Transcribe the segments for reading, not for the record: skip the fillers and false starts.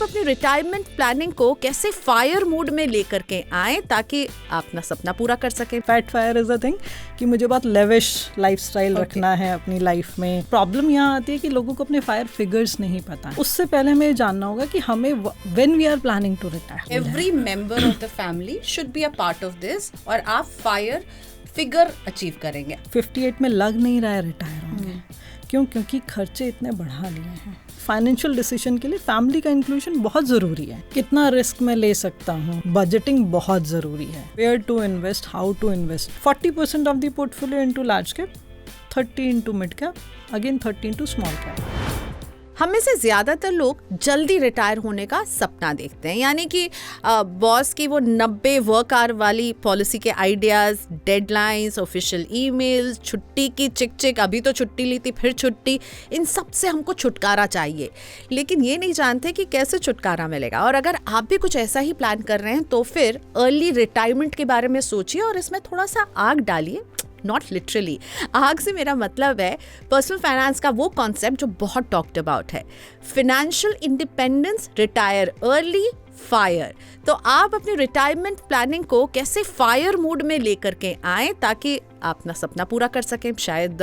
आप अपनी retirement planning को कैसे फायर मोड में लेकर के आए ताकि आप अपना सपना पूरा कर सकें। Fat fire is a thing कि मुझे बहुत लेविश लाइफस्टाइल रखना है अपनी लाइफ में। प्रॉब्लम यहाँ आती है कि लोगों को अपने फायर फिगर्स नहीं पता। उससे पहले हमें जानना होगा कि हमें when we are planning to retire, every member of the family should be a part of this और आप फायर फिगर अचीव करेंगे। 58 में लग नहीं रहा है रिटायर होंगे। क्यों? क्योंकि खर्चे इतने बढ़ा लिए हैं। फाइनेंशियल डिसीजन के लिए फैमिली का इंक्लूजन बहुत ज़रूरी है। कितना रिस्क मैं ले सकता हूँ, बजटिंग बहुत ज़रूरी है। Where to invest, how to invest. 40% of the portfolio into large cap, 30 into mid cap, again 30 into small cap. हम में से ज़्यादातर लोग जल्दी रिटायर होने का सपना देखते हैं, यानी कि बॉस की वो 90 वर्क आवर वाली पॉलिसी के आइडियाज़, डेडलाइंस, ऑफिशियल ईमेल्स, छुट्टी की चिक चिक, अभी तो छुट्टी ली थी फिर छुट्टी, इन सब से हमको छुटकारा चाहिए। लेकिन ये नहीं जानते कि कैसे छुटकारा मिलेगा। और अगर आप भी कुछ ऐसा ही प्लान कर रहे हैं तो फिर अर्ली रिटायरमेंट के बारे में सोचिए और इसमें थोड़ा सा आग डालिए। नॉट लिटरली, आग से मेरा मतलब है पर्सनल फाइनेंस का वो कॉन्सेप्ट जो बहुत टॉक्ड अबाउट है, financial independence, retire early, fire. तो आप अपनी रिटायरमेंट प्लानिंग को कैसे फायर मोड में लेकर के आए ताकि आप अपना सपना पूरा कर सकें। शायद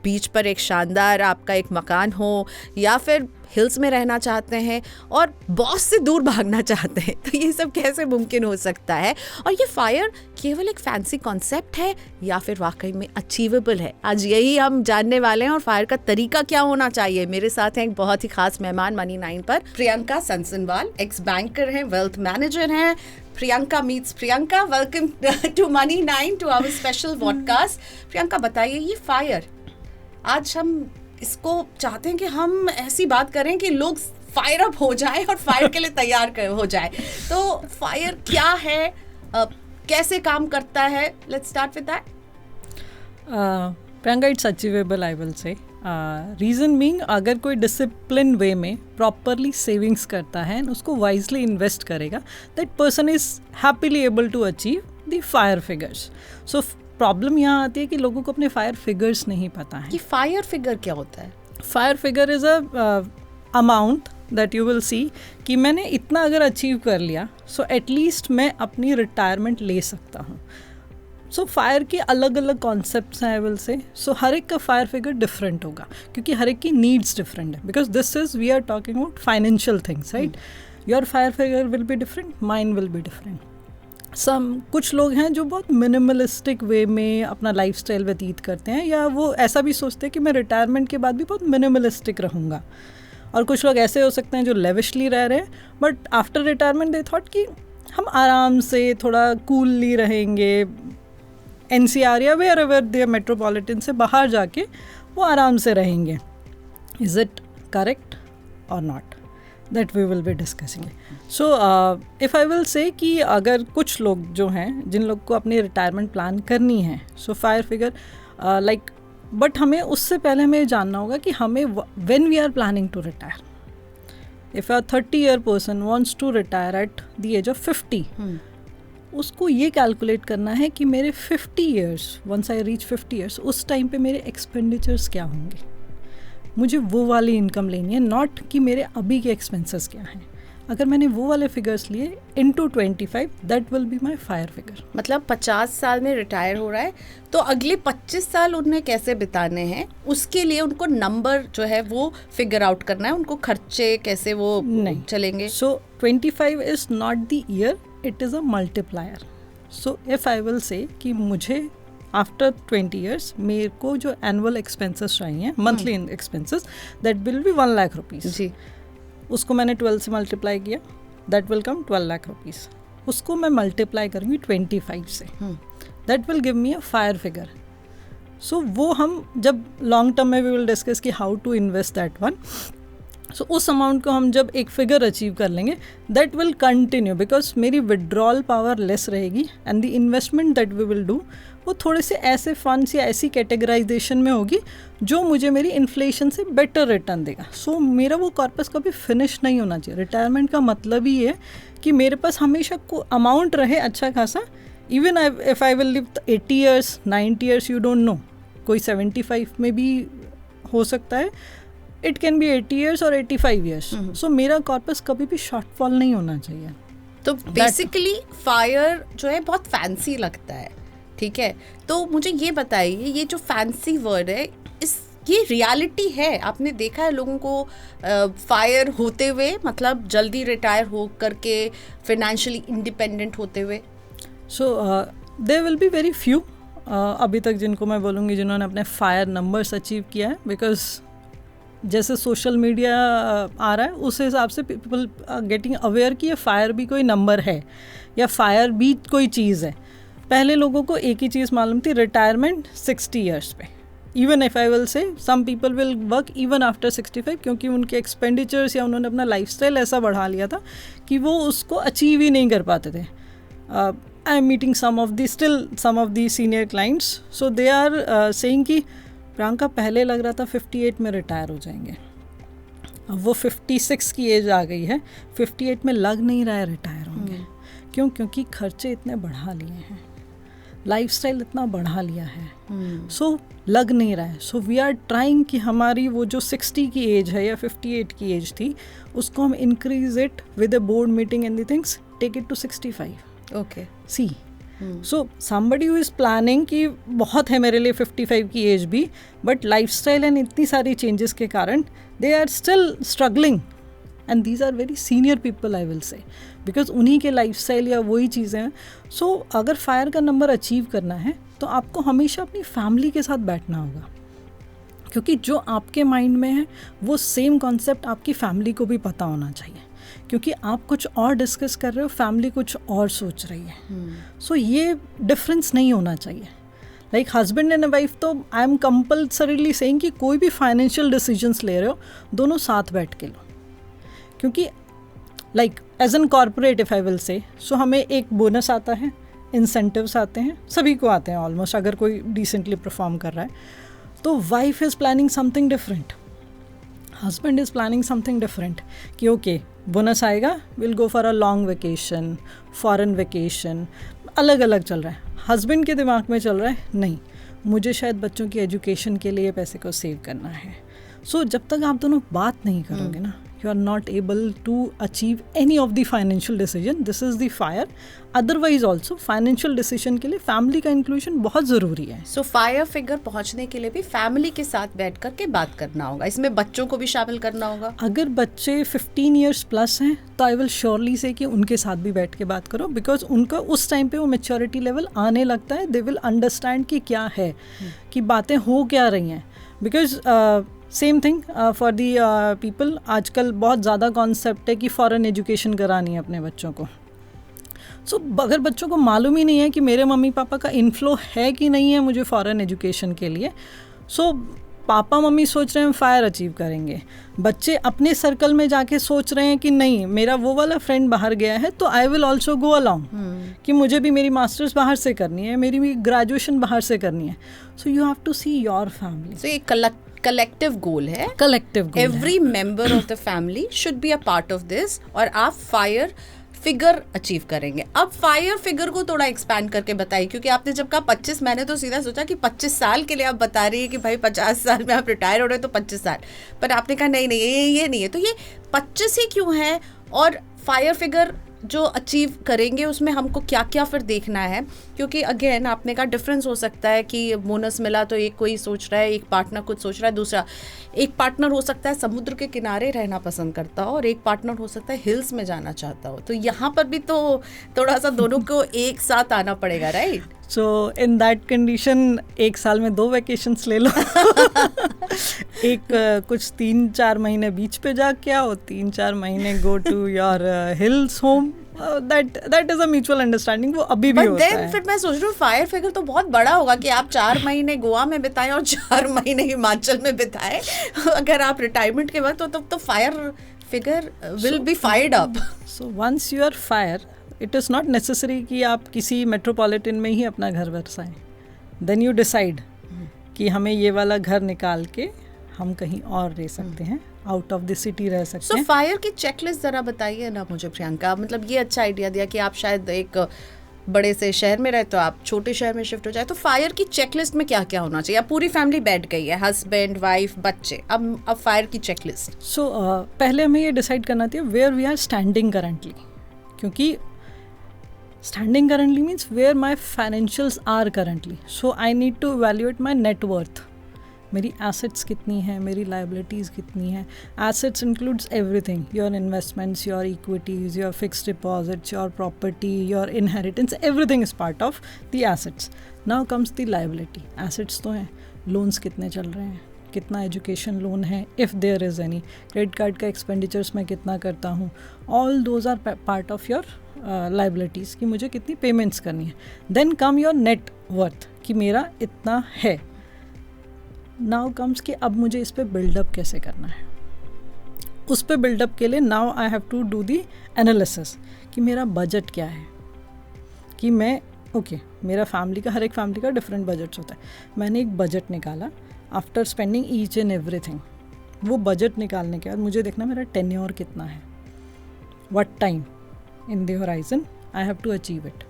बीच पर एक शानदार आपका एक मकान हो, या फिर हिल्स में रहना चाहते हैं और बॉस से दूर भागना चाहते हैं। तो ये सब कैसे मुमकिन हो सकता है, और ये फायर केवल एक फैंसी कॉन्सेप्ट है या फिर वाकई में अचीवेबल है? आज यही हम जानने वाले हैं। और फायर का तरीका क्या होना चाहिए। मेरे साथ हैं एक बहुत ही खास मेहमान मनी 9 पर, प्रियंका सनसनवाल, एक्स बैंकर हैं, वेल्थ मैनेजर हैं। Priyanka meets Priyanka, welcome to money 9, to our special podcast. Priyanka बताइए, ये फायर, आज हम इसको चाहते हैं कि हम ऐसी बात करें कि लोग फायर अप हो जाए और फायर के लिए तैयार हो जाए। तो फायर क्या है, कैसे काम करता है? Let's start with that. Priyanka, it's achievable, I will से। रीज़न बीइंग, अगर कोई डिसिप्लिन वे में प्रॉपरली सेविंग्स करता है, उसको वाइजली इन्वेस्ट करेगा, that person is happily able to achieve the FIRE figures. So problem यहाँ आती है कि लोगों को अपने फायर फिगर्स नहीं पता है। कि फायर फिगर क्या होता है? Fire figure is a amount that you will see कि मैंने इतना अगर अचीव कर लिया, सो एटलीस्ट मैं अपनी रिटायरमेंट ले सकता हूँ। सो फायर के अलग अलग कॉन्सेप्ट्स हैं, आई विल से। सो हर एक का फायर फिगर डिफरेंट होगा क्योंकि हर एक की नीड्स डिफरेंट है। Because this is, we are talking about financial things, right? Your FIRE figure will be different, mine will be different. कुछ लोग हैं जो बहुत मिनिमलिस्टिक वे में अपना लाइफस्टाइल व्यतीत करते हैं, या वो ऐसा भी सोचते हैं कि मैं रिटायरमेंट के बाद भी बहुत मिनिमलिस्टिक रहूँगा। और कुछ लोग ऐसे हो सकते हैं जो लेविशली रह रहे हैं, but after retirement they thought कि हम आराम से थोड़ा कूलली रहेंगे, NCR या वेयर एवर दे मेट्रोपॉलिटन से बाहर जाके वो आराम से रहेंगे। इज़ इट करेक्ट और not? That we will be discussing. So if I will say कि अगर कुछ लोग जो हैं, जिन लोग को अपनी रिटायरमेंट प्लान करनी है, so FIRE figure like, but हमें उससे पहले हमें जानना होगा कि हमें when we are planning to retire. If a 30-year person wants to retire at the age of 50, उसको ये कैलकुलेट करना है कि मेरे 50 years, once I reach 50 years, उस टाइम पे मेरे एक्सपेंडिचर्स क्या होंगे। मुझे वो वाली इनकम लेनी है, नॉट कि मेरे अभी के एक्सपेंसेस क्या हैं। अगर मैंने वो वाले फिगर्स लिए into 25, that will be my fire figure. मतलब 50 साल में रिटायर हो रहा है तो अगले 25 साल उन्हें कैसे बिताने हैं, उसके लिए उनको नंबर जो है वो फिगर आउट करना है, उनको खर्चे कैसे वो नहीं चलेंगे। So 25 is not the year, it is a multiplier. So if I will say कि मुझे आफ्टर 20 years मेरे को जो एनुअल एक्सपेंसेस चाहिए, monthly expenses, that will be 1 lakh rupees जी। उसको मैंने 12 से मल्टीप्लाई किया, that will come 12 lakh rupees. उसको मैं मल्टीप्लाई करूँगी 25 से, that will give me a fire figure. So वो हम जब लॉन्ग टर्म में वी विल डिस्कस कि how to invest that one. So उस अमाउंट को हम जब एक फिगर अचीव कर लेंगे, दैट विल कंटिन्यू, बिकॉज मेरी विड्रॉल पावर लेस रहेगी and the investment that we will do वो थोड़े से ऐसे फंड्स या ऐसी कैटेगराइजेशन में होगी जो मुझे मेरी इन्फ्लेशन से बेटर रिटर्न देगा। सो मेरा वो कॉर्पस कभी फिनिश नहीं होना चाहिए। रिटायरमेंट का मतलब ही है कि मेरे पास हमेशा को अमाउंट रहे अच्छा खासा। Even if I will live 80 years 90 years, you don't know, कोई 75 में भी हो सकता है, इट कैन बी 80 ईयर्स और 85 ईयर्स. सो मेरा कॉर्पस कभी भी शॉर्टफॉल नहीं होना चाहिए. तो बेसिकली फायर जो है बहुत फैंसी लगता है, ठीक है. तो मुझे ये बताइए, ये जो फैंसी वर्ड है, ये रियलिटी है? आपने देखा है लोगों को फायर होते हुए, मतलब जल्दी रिटायर हो करके फाइनेंशियली इंडिपेंडेंट होते हुए? So there will be very few अभी तक जिनको मैं बोलूँगी जिन्होंने अपने फायर नंबर्स अचीव किया है. बिकॉज जैसे सोशल मीडिया आ रहा है उस हिसाब से पीपल गेटिंग अवेयर कि ये फायर भी कोई नंबर है या फायर भी कोई चीज़ है. पहले लोगों को एक ही चीज़ मालूम थी, रिटायरमेंट 60 ईयर्स पे. Even if I will say some people will work even after 65, क्योंकि उनके एक्सपेंडिचर्स या उन्होंने अपना लाइफस्टाइल ऐसा बढ़ा लिया था कि वो उसको अचीव ही नहीं कर पाते थे. I am meeting some of the senior clients, so they are saying कि प्रियंका पहले लग रहा था 58 में रिटायर हो जाएंगे, अब वो 56 की एज आ गई है, 58 में लग नहीं रहा है रिटायर होंगे. क्यों? क्योंकि खर्चे इतने बढ़ा लिए हैं, लाइफस्टाइल इतना बढ़ा लिया है, सो लग नहीं रहा है. सो वी आर ट्राइंग कि हमारी वो जो 60 की एज है या 58 की एज थी उसको हम increase it with a board meeting and the things, take it to 65. Okay, see so somebody who is planning कि बहुत है मेरे लिए 55 की एज भी, बट लाइफस्टाइल एंड इतनी सारी चेंजेस के कारण they are still struggling. And these are very senior people I will say, because उन्हीं के लाइफस्टाइल या वही चीज़ें हैं. सो अगर फायर का नंबर अचीव करना है तो आपको हमेशा अपनी फैमिली के साथ बैठना होगा, क्योंकि जो आपके माइंड में है वो सेम कॉन्सेप्ट आपकी फैमिली को भी पता होना चाहिए. क्योंकि आप कुछ और डिस्कस कर रहे हो, फैमिली कुछ और सोच रही है. सो ये डिफरेंस नहीं होना चाहिए. लाइक हस्बैंड एंड वाइफ, तो आई एम कंपल्सरीली सेइंग कि कोई भी फाइनेंशियल डिसीजंस ले रहे हो दोनों साथ बैठ के लो. क्योंकि like as an corporate if I will say, so हमें एक बोनस आता है, इंसेंटिव्स आते हैं, सभी को आते हैं ऑलमोस्ट अगर कोई डिसेंटली परफॉर्म कर रहा है. तो wife is planning something different, husband is planning something different कि ओके बोनस आएगा, will go for a long vacation, foreign vacation, अलग अलग चल रहा है. हस्बैंड के दिमाग में चल रहा है नहीं, मुझे शायद बच्चों की एजुकेशन के लिए पैसे को सेव करना है. सो जब तक आप दोनों बात नहीं करोगे ना, you are not able to achieve any of the financial decision. This is the fire. Otherwise also financial decision के लिए family का inclusion बहुत ज़रूरी है. So fire figure पहुँचने के लिए भी family के साथ बैठ कर के बात करना होगा, इसमें बच्चों को भी शामिल करना होगा. अगर बच्चे 15 years plus हैं तो I will surely say कि उनके साथ भी बैठ के बात करो, because उनका उस टाइम पे वो maturity level आने लगता है. They will understand कि क्या है, कि बातें हो क्या रही हैं. Because same thing for the people, आजकल बहुत ज़्यादा कॉन्सेप्ट है कि फॉरेन एजुकेशन करानी है अपने बच्चों को. सो अगर बच्चों को मालूम ही नहीं है कि मेरे मम्मी पापा का इन्फ्लो है कि नहीं है मुझे फॉरेन एजुकेशन के लिए, सो पापा मम्मी सोच रहे हैं फायर अचीव करेंगे, बच्चे अपने सर्कल में जाके सोच रहे हैं कि नहीं मेरा वो वाला फ्रेंड बाहर गया है तो I will also go along, कि मुझे भी मेरी मास्टर्स बाहर से करनी है, मेरी भी ग्रेजुएशन बाहर से करनी है. So you have to see your family. So ये कलेक्टिव गोल है, every member of the family should be a part of this, और आप फायर फिगर अचीव करेंगे. अब फायर फिगर को थोड़ा एक्सपैंड करके बताइए, क्योंकि आपने जब कहा 25, मैंने तो सीधा सोचा कि 25 साल के लिए आप बता रही है कि भाई 50 साल में आप रिटायर हो रहे हो तो 25 साल, पर आपने कहा नहीं ये नहीं है. तो ये 25 ही क्यों है, और फायर फिगर जो अचीव करेंगे उसमें हमको क्या क्या फिर देखना है? क्योंकि अगेन आपने कहा डिफरेंस हो सकता है कि बोनस मिला तो एक कोई सोच रहा है, एक पार्टनर कुछ सोच रहा है, दूसरा एक पार्टनर हो सकता है समुद्र के किनारे रहना पसंद करता हो और एक पार्टनर हो सकता है हिल्स में जाना चाहता हो. तो यहाँ पर भी तो थोड़ा सा दोनों को एक साथ आना पड़ेगा, right? So in that condition एक साल में 2 वैकेशंस ले लो. एक कुछ 3-4 महीने बीच पे जा के आओ, 3-4 महीने go to your hills home. That is a mutual understanding. वो अभी भी होता है. फिर मैं सोच रही हूँ फायर फिगर तो बहुत बड़ा होगा कि आप 4 महीने गोवा में बिताएं और 4 महीने हिमाचल में बिताएं अगर आप रिटायरमेंट के वक्त हो, तब तो FIRE figure will be fired up. So once you are FIRE, it is not necessary कि आप किसी मेट्रोपॉलिटन में ही अपना घर बसाएं. देन यू डिसाइड कि हमें ये वाला घर निकाल के हम कहीं और रह सकते हैं, आउट ऑफ द सिटी रह सकते हैं. फायर की चेकलिस्ट ज़रा बताइए ना मुझे प्रियंका. मतलब ये अच्छा आइडिया दिया कि आप शायद एक बड़े से शहर में रहे तो आप छोटे शहर में शिफ्ट हो जाए, तो फायर की चेकलिस्ट में क्या क्या होना चाहिए? अब पूरी फैमिली बैठ गई है, हस्बैंड वाइफ बच्चे, अब फायर की चेकलिस्ट। सो पहले हमें ये डिसाइड करना चाहिए where we are standing currently, क्योंकि standing currently means where my financials are currently. So I need to evaluate my net worth. मेरी एसेट्स कितनी हैं, मेरी लाइबिलिटीज़ कितनी हैं. Assets includes everything, your investments, your equities, your fixed deposits, your property, your inheritance, everything is part of the assets. Now comes the liability. Assets तो हैं, loans कितने चल रहे हैं, कितना एजुकेशन लोन है, if there is any, credit card का expenditures मैं कितना करता हूँ, all those are part of your liabilities कि मुझे कितनी पेमेंट्स करनी है. Then come your net worth कि मेरा इतना है. नाउ कम्स कि अब मुझे इस पे बिल्डअप कैसे करना है. उस पे बिल्डअप के लिए now I have to do the analysis कि मेरा बजट क्या है, कि मैं मेरा फैमिली का, हर एक फैमिली का डिफरेंट बजट्स होता है. मैंने एक बजट निकाला after spending each and everything. वो बजट निकालने के बाद मुझे देखना मेरा टेन्योर कितना है, what time in the horizon I have to achieve it.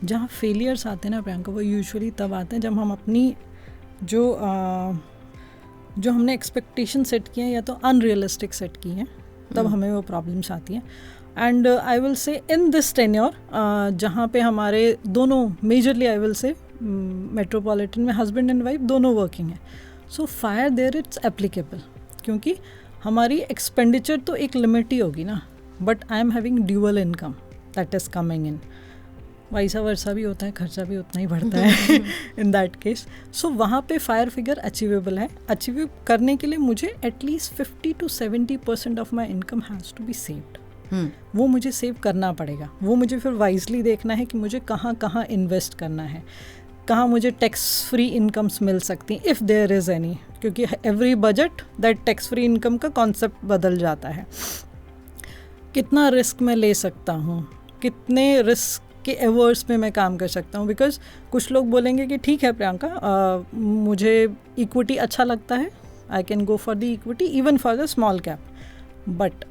जहाँ फेलियर्स आते हैं ना प्रियंका, वो यूजुअली तब आते हैं जब हम अपनी जो हमने एक्सपेक्टेशन सेट किए हैं या तो अनरियलिस्टिक सेट की हैं, तब हमें वो प्रॉब्लम्स आती हैं. एंड आई विल से इन दिस टेन्योर जहाँ पे हमारे दोनों majorly I will say metropolitan में हस्बैंड एंड वाइफ दोनों वर्किंग है. So FIRE there it's applicable, क्योंकि हमारी एक्सपेंडिचर तो एक लिमिट ही होगी ना, but I am having dual income that is coming in. वैसा वर्षा भी होता है, खर्चा भी उतना ही बढ़ता है इन दैट केस. सो वहाँ पे फायर फिगर अचीवेबल है. अचीव करने के लिए मुझे at least 50 to 70% of my income has to be saved. वो मुझे सेव करना पड़ेगा. वो मुझे फिर वाइजली देखना है कि मुझे कहाँ कहाँ इन्वेस्ट करना है, कहाँ मुझे टैक्स फ्री इनकम्स मिल सकती हैं इफ़ देयर इज़ एनी, क्योंकि every budget that tax free income का कॉन्सेप्ट बदल जाता है. कितना रिस्क मैं ले सकता हूँ, कितने रिस्क के एवर्स में मैं काम कर सकता हूँ. बिकॉज कुछ लोग बोलेंगे कि ठीक है प्रियंका, मुझे इक्विटी अच्छा लगता है, I can go for the equity even for the small cap, but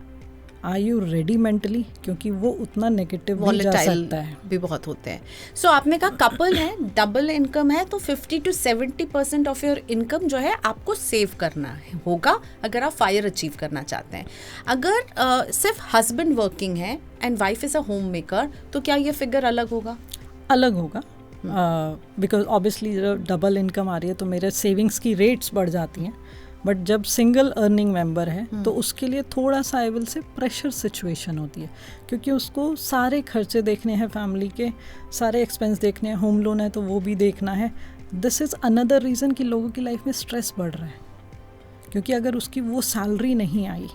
are you ready mentally, क्योंकि वो उतना नेगेटिव भी जा सकता है, भी बहुत होते हैं. सो आपने कहा कपल है, डबल इनकम है, तो 50 to 70% ऑफ योर इनकम जो है आपको सेव करना होगा अगर आप फायर अचीव करना चाहते हैं. अगर सिर्फ हस्बैंड वर्किंग है and wife is a home maker, तो क्या ये फिगर अलग होगा? अलग होगा, बिकॉज ऑब्वियसली डबल इनकम आ रही है तो मेरे सेविंग्स की रेट्स बढ़ जाती हैं. बट जब सिंगल अर्निंग मेंबर है तो उसके लिए थोड़ा सा आई विल से प्रेशर सिचुएशन होती है, क्योंकि उसको सारे खर्चे देखने हैं, फैमिली के सारे एक्सपेंस देखने हैं, होम लोन है तो वो भी देखना है. दिस इज़ अनदर रीज़न कि लोगों की लाइफ में स्ट्रेस बढ़ रहा है, क्योंकि अगर उसकी वो सैलरी नहीं आई,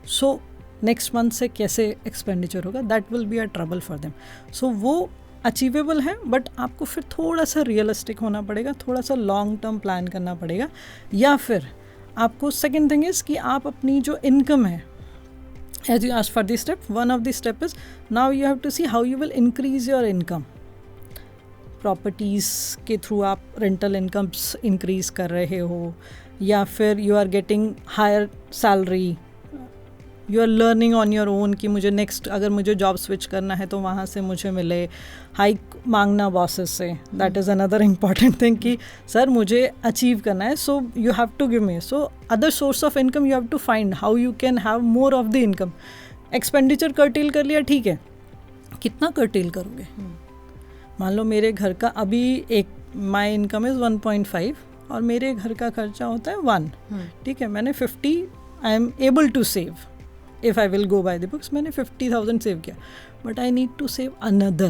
सो नेक्स्ट मंथ से कैसे एक्सपेंडिचर होगा, that will be a trouble for them. So वो अचीवेबल है, बट आपको फिर थोड़ा सा रियलिस्टिक होना पड़ेगा, थोड़ा सा लॉन्ग टर्म प्लान करना पड़ेगा. या फिर आपको सेकेंड थिंग इज़ कि आप अपनी जो इनकम है, as you ask for the step, one of the step is now you have to see how you will increase your income. Properties के थ्रू आप रेंटल इनकम्स इंक्रीज कर रहे हो, या फिर you are getting higher salary, you are learning on your own कि मुझे next अगर मुझे जॉब स्विच करना है तो वहाँ से मुझे मिले. हाइक मांगना बॉसेस से, that is another important thing कि सर मुझे अचीव करना है, so you have to give me. So other source of income you have to find how you can have more of the income. Expenditure curtail कर लिया, ठीक है, कितना cartel करोगे? मान लो मेरे घर का अभी माई इनकम इज़ 1.5 और मेरे घर का खर्चा होता है 1, ठीक है, मैंने 50 I am able to save. If I will go by the books, मैंने 50,000 सेव किया, but I need to save another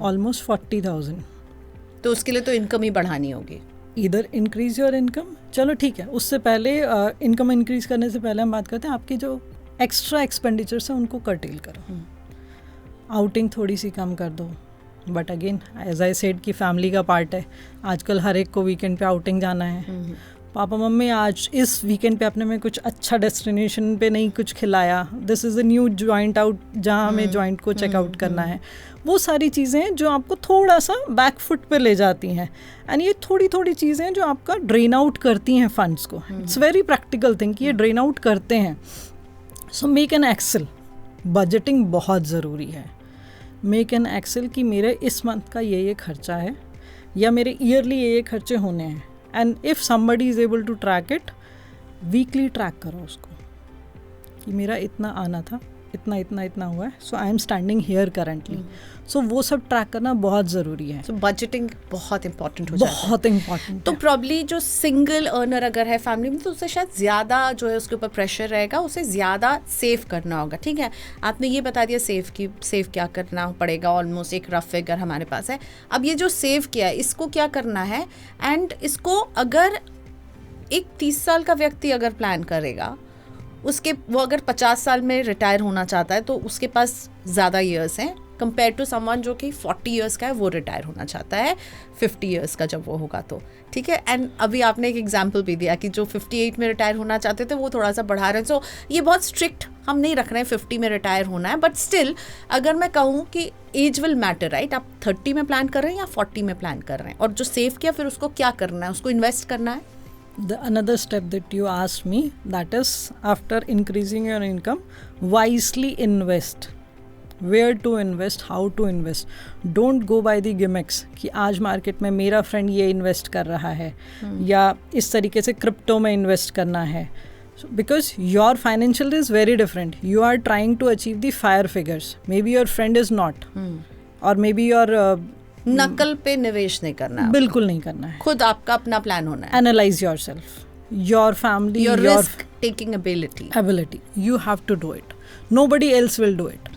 almost 40,000. तो उसके लिए तो इनकम ही बढ़ानी होगी. Either increase your income, चलो ठीक है, उससे पहले इनकम इंक्रीज करने से पहले हम बात करते हैं आपकी जो एक्स्ट्रा एक्सपेंडिचर्स हैं उनको कर्टेल करो. आउटिंग थोड़ी सी कम कर दो, but again as I said कि फैमिली का पार्ट है, आजकल हर एक को वीकेंड पे आउटिंग जाना है. पापा मम्मी आज इस वीकेंड पे आपने में कुछ अच्छा डेस्टिनेशन पे नहीं कुछ खिलाया, this is a new joint out जहाँ हमें जॉइंट को चेकआउट करना है. वो सारी चीज़ें हैं जो आपको थोड़ा सा बैक फुट पे ले जाती हैं, एंड ये थोड़ी थोड़ी चीज़ें हैं जो आपका ड्रेन आउट करती हैं फंड्स को. इट्स वेरी प्रैक्टिकल थिंग कि ये ड्रेन आउट करते हैं. So make an excel. Budgeting बहुत ज़रूरी है, मेक एन एक्सेल कि मेरे इस मंथ का ये खर्चा है या मेरे ईयरली ये खर्चे होने हैं, and if somebody is able to track it, weekly track करो उसको कि मेरा इतना आना था, इतना इतना इतना हुआ है, so I am standing here currently. So वो सब ट्रैक करना बहुत ज़रूरी है. तो बजटिंग बहुत इंपॉर्टेंट हो जाता है. बहुत इंपॉर्टेंट. तो प्रॉब्ली जो सिंगल अर्नर अगर है फैमिली में, तो उसे शायद ज़्यादा जो है उसके ऊपर प्रेशर रहेगा, उसे ज़्यादा सेव करना होगा. ठीक है, आपने ये बता दिया सेव क्या करना पड़ेगा, ऑलमोस्ट एक रफ फिगर हमारे पास है. अब ये जो सेव किया है इसको क्या करना है, एंड इसको अगर एक 30 साल का व्यक्ति अगर प्लान करेगा, वो अगर 50 साल में रिटायर होना चाहता है तो उसके पास ज़्यादा ईयर्स हैं कंपेयर टू समवन जो कि 40 ईयर्स का है, वो रिटायर होना चाहता है 50 ईयर्स का जब वो होगा तो. ठीक है, एंड अभी आपने एक एग्जांपल भी दिया कि जो 58 में रिटायर होना चाहते थे वो थोड़ा सा बढ़ा रहे हैं. सो ये बहुत स्ट्रिक्ट हम नहीं रख रहे हैं 50 में रिटायर होना है, बट स्टिल अगर मैं कहूँ कि एज विल मैटर, राइट. आप 30 में प्लान कर रहे हैं या 40 में प्लान कर रहे हैं, और जो सेव किया फिर उसको क्या करना है, उसको इन्वेस्ट करना है. The another step that you asked me, that is after increasing your income, wisely invest. Where to invest, how to invest. Don't go by the gimmicks कि आज मार्केट में मेरा फ्रेंड ये इन्वेस्ट कर रहा है या इस तरीके से क्रिप्टो में इन्वेस्ट करना है. Because your financial is very different. You are trying to achieve the fire figures. Maybe your friend is not. Or maybe your नकल पे निवेश नहीं करना है, बिल्कुल नहीं करना है. खुद आपका अपना प्लान होना है. Analyse yourself, your family, your risk taking ability, you have to do it. Nobody else will do it.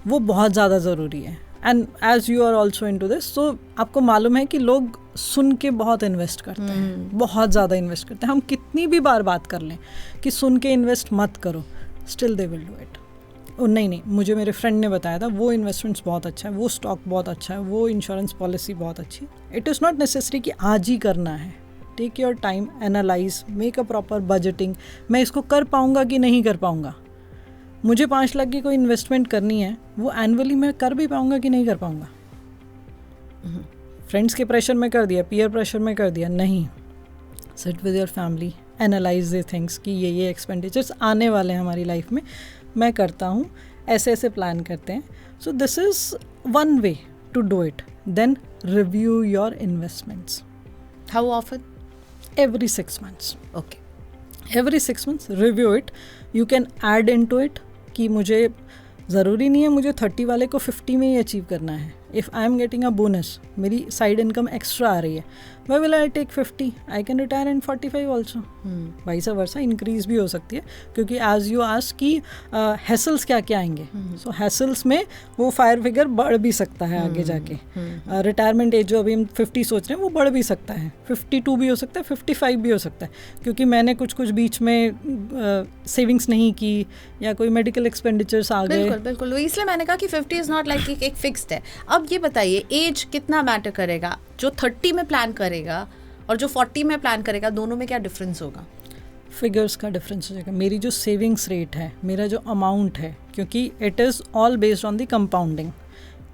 वो बहुत ज़्यादा ज़रूरी है. And as you are also into this, so आपको मालूम है कि लोग सुन के बहुत इन्वेस्ट करते हैं, बहुत ज़्यादा इन्वेस्ट करते हैं. हम कितनी भी बार बात कर लें कि सुन के इन्वेस्ट मत करो, still they will do it. नहीं, मुझे मेरे फ्रेंड ने बताया था वो इन्वेस्टमेंट्स बहुत अच्छा है, वो स्टॉक बहुत अच्छा है, वो इंश्योरेंस पॉलिसी बहुत अच्छी है. इट इज़ नॉट नेसेसरी कि आज ही करना है. Take your time, analyse, make a proper budgeting. मैं इसको कर पाऊँगा कि नहीं कर पाऊँगा. मुझे 5 लाख की कोई इन्वेस्टमेंट करनी है, वो एनुअली मैं कर भी पाऊँगा कि नहीं कर पाऊँगा. फ्रेंड्स के प्रेशर में कर दिया, पीयर प्रेशर में कर दिया, नहीं. Sit with your family, analyse the things कि ये एक्सपेंडिचर्स आने वाले हैं हमारी लाइफ में, मैं करता हूँ, ऐसे ऐसे प्लान करते हैं. So this is one way to do it. Then review your investments. How often? Every 6 months. Okay. Every 6 months review it. You can add into it कि मुझे ज़रूरी नहीं है मुझे 30 वाले को 50 में ही अचीव करना है. If I am getting a bonus, मेरी साइड इनकम एक्स्ट्रा आ रही है, why will I take 50? I can retire in 45 also. Vice versa increase भी हो सकती है, क्योंकि एज यू आस्क कि हैसल्स क्या क्या आएंगे. सो हैसल्स में वो फायर फिगर बढ़ भी सकता है आगे जाके. रिटायरमेंट एज जो अभी हम 50 सोच रहे हैं वो बढ़ भी सकता है, 52 भी हो सकता है, 55 भी हो सकता है, क्योंकि मैंने कुछ बीच में सेविंग्स नहीं की या कोई मेडिकल एक्सपेंडिचर्स आ गए. बिल्कुल. इसलिए मैंने कहा कि 50 इज़ नॉट लाइक एक फिक्स्ड है. अब ये बताइए एज कितना मैटर करेगा? जो 30 में प्लान करेगा और जो 40 में प्लान करेगा, दोनों में क्या डिफरेंस होगा? फिगर्स का डिफरेंस हो जाएगा. मेरी जो सेविंग्स रेट है, मेरा जो अमाउंट है, क्योंकि it is all based on the compounding.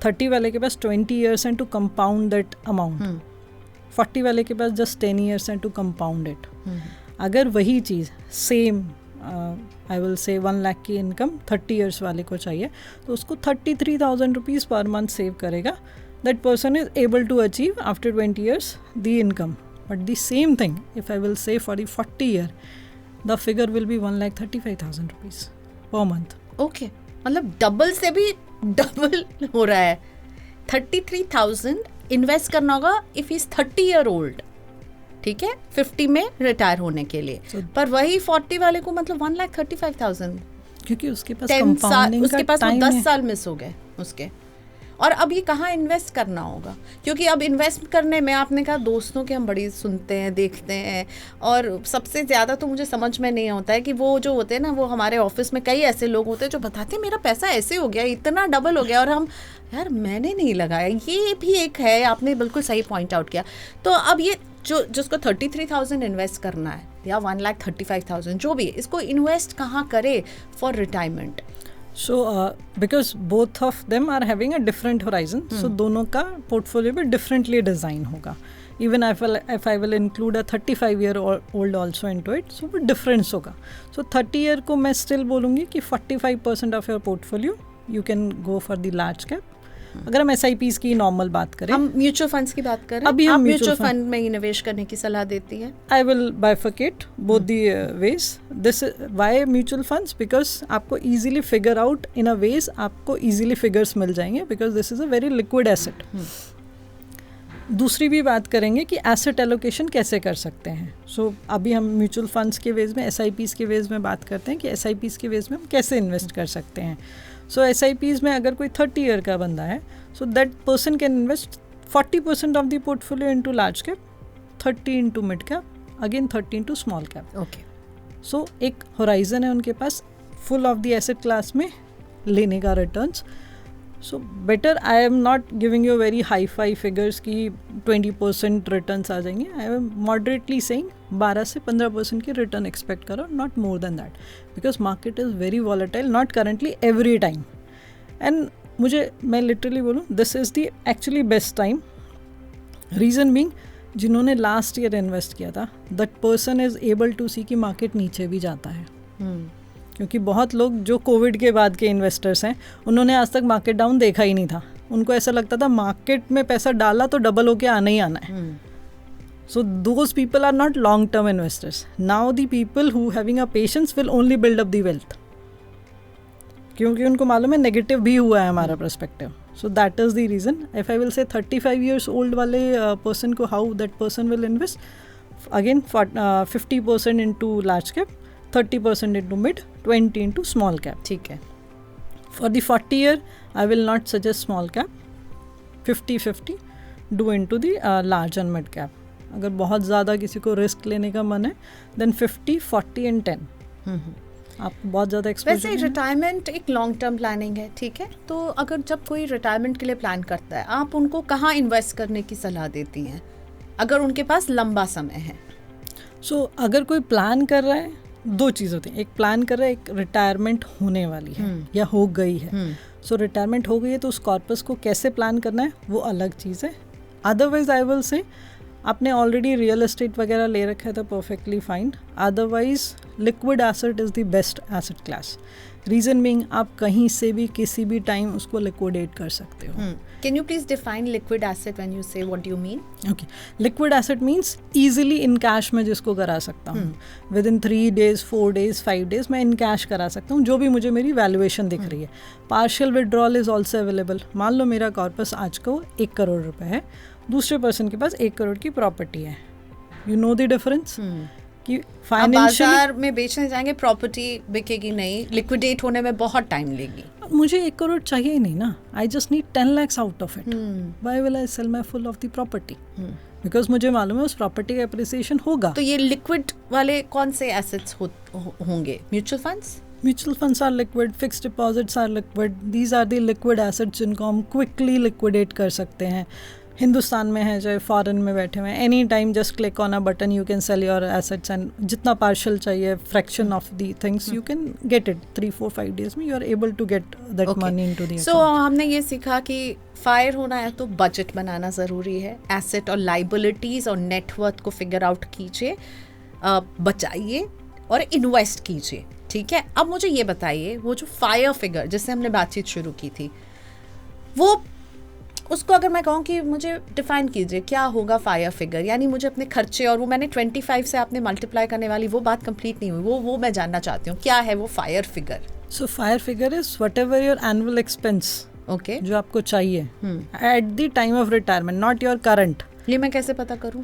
30 वाले के पास 20 ईयर्स हैं टू कंपाउंड दैट अमाउंट. 40 वाले के पास जस्ट 10 ईयर्स हैं टू कंपाउंड इट. अगर वही चीज़ सेम आई विल से 1 लाख की इनकम 30 ईयर्स वाले को चाहिए, तो उसको 33,000 रुपीज़ पर मंथ सेव करेगा. That person is able to achieve after 20 years the income. But the same thing if I will say for the 40 year, the figure will be 1,35,000 rupees per month. Okay, मतलब double से भी double हो रहा है. 33,000 invest करना होगा if he is 30 year old. ठीक है, 50 में रिटायर होने के लिए. पर वही 40 वाले को मतलब 1,35,000, क्योंकि उसके पास 10 साल, उसके पास 10 है. साल मिस हो गए उसके. और अब ये कहाँ इन्वेस्ट करना होगा? क्योंकि अब इन्वेस्ट करने में आपने कहा दोस्तों के हम बड़ी सुनते हैं, देखते हैं, और सबसे ज़्यादा तो मुझे समझ में नहीं होता है कि वो जो होते हैं ना, वो हमारे ऑफिस में कई ऐसे लोग होते हैं जो बताते हैं मेरा पैसा ऐसे हो गया, इतना डबल हो गया, और हम यार मैंने नहीं लगाया. ये भी एक है, आपने बिल्कुल सही पॉइंट आउट किया. तो अब ये जिसको 33,000 इन्वेस्ट करना है या 1,35,000 जो भी है, इसको इन्वेस्ट कहाँ करे for retirement? So because both of them are having a different horizon, so दोनों का portfolio भी differently design होगा. Even if I will include a 35-year-old also into it, so वो difference होगा. So 30 year को मैं still बोलूँगी कि 45% of your portfolio you can go for the large cap, अगर हम SIPs की नॉर्मल बात करें, हम म्यूचुअल फंड्स की बात करें, अभी हम आप म्यूचुअल म्यूचुअल फंड में ही निवेश करने की सलाह देती हैं? I will bifurcate both the ways. This why mutual funds? Because आपको easily figure out in a ways, आपको ईजिली फिगर्स मिल जाएंगे, because this is a very liquid asset. दूसरी भी बात करेंगे कि एसेट एलोकेशन कैसे कर सकते हैं. सो अभी हम म्यूचुअल फंड्स के वेज में, SIPs के वेज में बात करते हैं कि SIPs के वेज में हम कैसे इन्वेस्ट कर सकते हैं. सो SIPs में अगर कोई 30 ईयर का बंदा है, so that person can invest 40% of the portfolio into large cap, 30 into mid cap, again 30 into small cap. Okay. So एक होराइजन है उनके पास full of the asset class में लेने का returns. So better, I am not giving you very hi-fi figures की 20% returns आ जाएंगे. I am moderately saying 12 से 15% की रिटर्न एक्सपेक्ट करो, not more than that, because market is very volatile, not currently every time. And मैं literally बोलूँ, this is the actually best time. Reason being, जिन्होंने last year invest किया था, that person is able to see कि market नीचे भी जाता है. क्योंकि बहुत लोग जो कोविड के बाद के इन्वेस्टर्स हैं, उन्होंने आज तक मार्केट डाउन देखा ही नहीं था. उनको ऐसा लगता था मार्केट में पैसा डाला तो डबल होके आना ही आना है. So those people are not long term investors. Now the people who having a patience will only build up the wealth, क्योंकि उनको मालूम है नेगेटिव भी हुआ है हमारा perspective. So that is the reason. If I will say 35 years old वाले person को, how that person will invest, again 50% into large cap, 30% into mid, 20 into small cap. ठीक है. For the 40 year, I will not suggest small cap. 50-50 do into the large and mid cap. अगर बहुत ज़्यादा किसी को risk लेने का मन है, then 50, 40 and 10. आपको बहुत ज़्यादा एक्सपोजर. वैसे रिटायरमेंट एक लॉन्ग टर्म प्लानिंग है, ठीक है. तो अगर जब कोई रिटायरमेंट के लिए प्लान करता है, आप उनको कहाँ इन्वेस्ट करने की सलाह देती हैं अगर उनके पास लंबा समय है? सो अगर कोई प्लान कर रहा है, दो चीज़ होती हैं. एक प्लान कर रहा है, एक रिटायरमेंट होने वाली है या हो गई है. सो रिटायरमेंट हो गई है तो उस कॉर्पस को कैसे प्लान करना है वो अलग चीज़ है. अदरवाइज आई विल से आपने ऑलरेडी रियल एस्टेट वगैरह ले रखा है तो perfectly fine. Otherwise liquid asset is the best asset class. Reason being, आप कहीं से भी किसी भी टाइम उसको लिक्विडेट कर सकते हो. Can you please define liquid asset when you say, what do you mean? Okay, liquid asset means easily in cash में जिसको करा सकता हूँ. Within 3 days, 4 days, 5 days मैं इन कैश करा सकता हूँ, जो भी मुझे मेरी वैल्यूएशन दिख रही है. Partial withdrawal is also available. मान लो मेरा कॉर्पस आज को 1 करोड़ रुपए है, दूसरे पर्सन के पास 1 करोड़ की प्रॉपर्टी है. यू नो द डिफरेंस कि फाइनेंशियल बाजार में बेचने जाएंगे, प्रॉपर्टी बिकेगी नहीं, लिक्विडेट होने में बहुत टाइम लेगी. मुझे 1 करोड़ चाहिए ही नहीं ना. I just need 10 lakhs out of it. Why will I sell my full of the property? Because मुझे मालूम है उस प्रॉपर्टी का अप्रिसिएशन होगा. तो ये लिक्विड वाले कौन से एसेट्स होंगे? Mutual funds? Mutual funds are liquid, fixed deposits are liquid. These are the liquid assets जिनको हम क्विकली लिक्विडेट कर सकते हैं. हिंदुस्तान में है चाहे फॉरेन में बैठे हुए हैं, any time just click on a button, you can sell your assets. And जितना पार्शियल चाहिए, fraction of the things, you can get it 3, 4, 5 days में. You are able to get that money into the. So हमने ये सीखा कि fire होना है तो बजट बनाना ज़रूरी है. एसेट और लाइबिलिटीज़ और नेटवर्थ को फिगर आउट कीजिए, बचाइए और इन्वेस्ट कीजिए. ठीक है. अब मुझे ये बताइए, वो जो फायर फिगर जिससे हमने बातचीत शुरू की थी, वो उसको अगर मैं कहूँ कि मुझे डिफाइन कीजिए, क्या होगा फायर फिगर? यानी मुझे अपने खर्चे, और वो मैंने 25 से आपने मल्टीप्लाई करने वाली वो बात कंप्लीट नहीं हुई, वो मैं जानना चाहती हूँ, क्या है वो fire figure? So FIRE figure is what ever your annual expense, okay, जो आपको चाहिए at the time of retirement, not your current. ये मैं कैसे पता करूँ?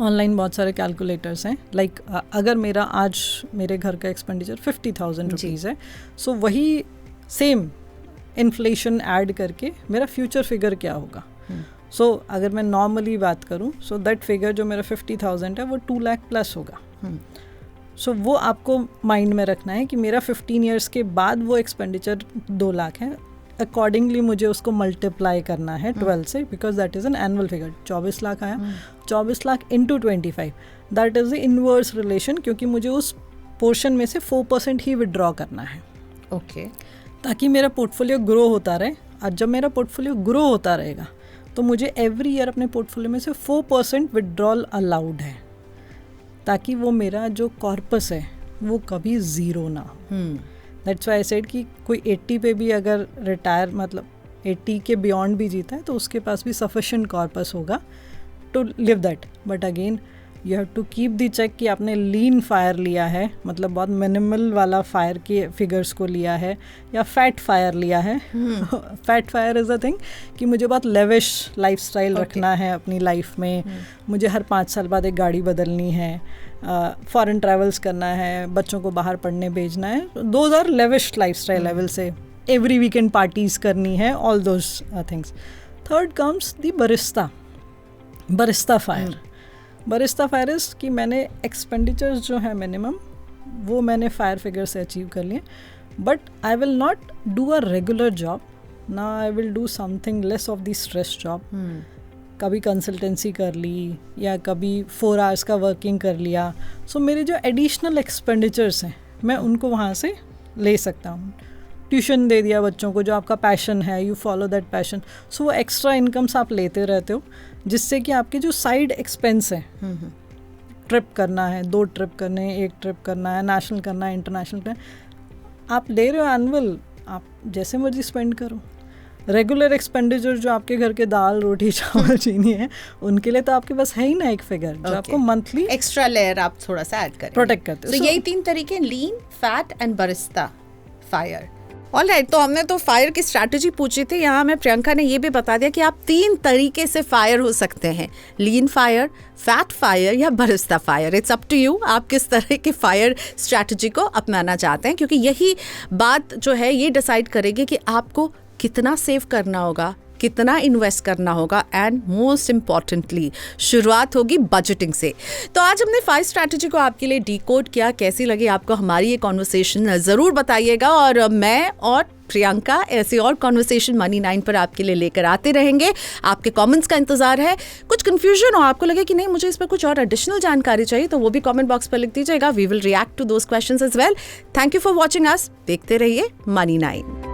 ऑनलाइन बहुत सारे कैलकुलेटर्स हैं. लाइक अगर मेरा आज मेरे घर का एक्सपेंडिचर 50,000 रुपीज़ है, सो वही सेम इन्फ्लेशन ऐड करके मेरा फ्यूचर फिगर क्या होगा. सो अगर मैं नॉर्मली बात करूं, सो दैट फिगर जो मेरा 50,000 है वो 2 लाख प्लस होगा. सो वो आपको माइंड में रखना है कि मेरा 15 ईयर्स के बाद वो एक्सपेंडिचर 2 लाख है. अकॉर्डिंगली मुझे उसको मल्टीप्लाई करना है 12 से, because that is an annual figure. 24 lakh आया, 24 lakh into 25, that is the inverse relation, क्योंकि मुझे उस पोर्शन में से 4% ही विड्रॉ करना है. ओके, ताकि मेरा पोर्टफोलियो ग्रो होता रहे. और जब मेरा पोर्टफोलियो ग्रो होता रहेगा तो मुझे एवरी ईयर अपने पोर्टफोलियो में से 4% विड्रॉल अलाउड है, ताकि वो मेरा जो कॉर्पस है वो कभी ज़ीरो ना हो. दैट्स व्हाई आई सेड कि कोई 80 पे भी अगर रिटायर, मतलब 80 के बियॉन्ड भी जीता है तो उसके पास भी सफिशिएंट कॉर्पस होगा to live that. But again you have to keep the check कि आपने लीन फायर लिया है, मतलब बहुत मिनिमल वाला फायर के फिगर्स को लिया है, या फैट फायर लिया है. Fat fire is a thing कि मुझे बहुत लेविश लाइफस्टाइल रखना है अपनी लाइफ में. मुझे हर 5 साल बाद एक गाड़ी बदलनी है, फॉरेन ट्रैवल्स करना है, बच्चों को बाहर पढ़ने भेजना है. Those are lavish lifestyle level से. एवरी वीकेंड पार्टीज़ करनी है, all those things. Third comes the barista FIRE. Barista FIRE is कि मैंने एक्सपेंडिचर्स जो है मिनिमम वो मैंने फायर फिगर से अचीव कर लिए. But I will not do a regular job ना, I will do something less of the stress job. कभी कंसल्टेंसी कर ली या कभी 4 आवर्स का वर्किंग कर लिया. सो मेरे जो एडिशनल एक्सपेंडिचर्स हैं मैं उनको वहाँ से ले सकता हूँ. ट्यूशन दे दिया बच्चों को, जो आपका पैशन है, यू फॉलो दैट पैशन. सो वो एक्स्ट्रा इनकम्स आप लेते रहते हो, जिससे कि आपके जो साइड एक्सपेंस हैं, ट्रिप करना है, 2 ट्रिप करने हैं, 1 ट्रिप करना है, नेशनल करना है, इंटरनेशनल करना है, आप ले रहे हो एनुअल, आप जैसे मर्जी स्पेंड करो. रेगुलर एक्सपेंडिचर जो आपके घर के दाल रोटी चावल चीनी है, उनके लिए तो आपके पास है ही ना एक फिगर जो आपको मंथली एक्स्ट्रा लेयर आप थोड़ा सा ऐड करें, प्रोटेक्ट करते हो. तो यही 3 तरीके, lean, fat and barista fire. Alright, तो हमने तो फायर की स्ट्रैटेजी पूछी थी. यहाँ हमें प्रियंका ने ये भी बता दिया कि आप 3 तरीके से फायर हो सकते हैं, लीन फायर, फैट फायर या barista FIRE. It's up to you, आप किस तरह की फायर स्ट्रैटेजी को अपनाना चाहते हैं, क्योंकि यही बात जो है ये डिसाइड करेगी कि आपको कितना सेव करना होगा, कितना इन्वेस्ट करना होगा, एंड मोस्ट इम्पॉर्टेंटली शुरुआत होगी बजटिंग से. तो आज हमने 5 स्ट्रैटेजी को आपके लिए डिकोड किया. कैसी लगी आपको हमारी ये कॉन्वर्सेशन ज़रूर बताइएगा, और मैं और प्रियंका ऐसे और कॉन्वर्सेशन मनी 9 पर आपके लिए लेकर आते रहेंगे. आपके कमेंट्स का इंतजार है. कुछ कंफ्यूजन हो, आपको लगे कि नहीं मुझे इस पर कुछ और एडिशनल जानकारी चाहिए, तो वो भी कमेंट बॉक्स पर लिख दीजिएगा. We will react to those questions as well. Thank you for watching us. देखते रहिए मनी 9.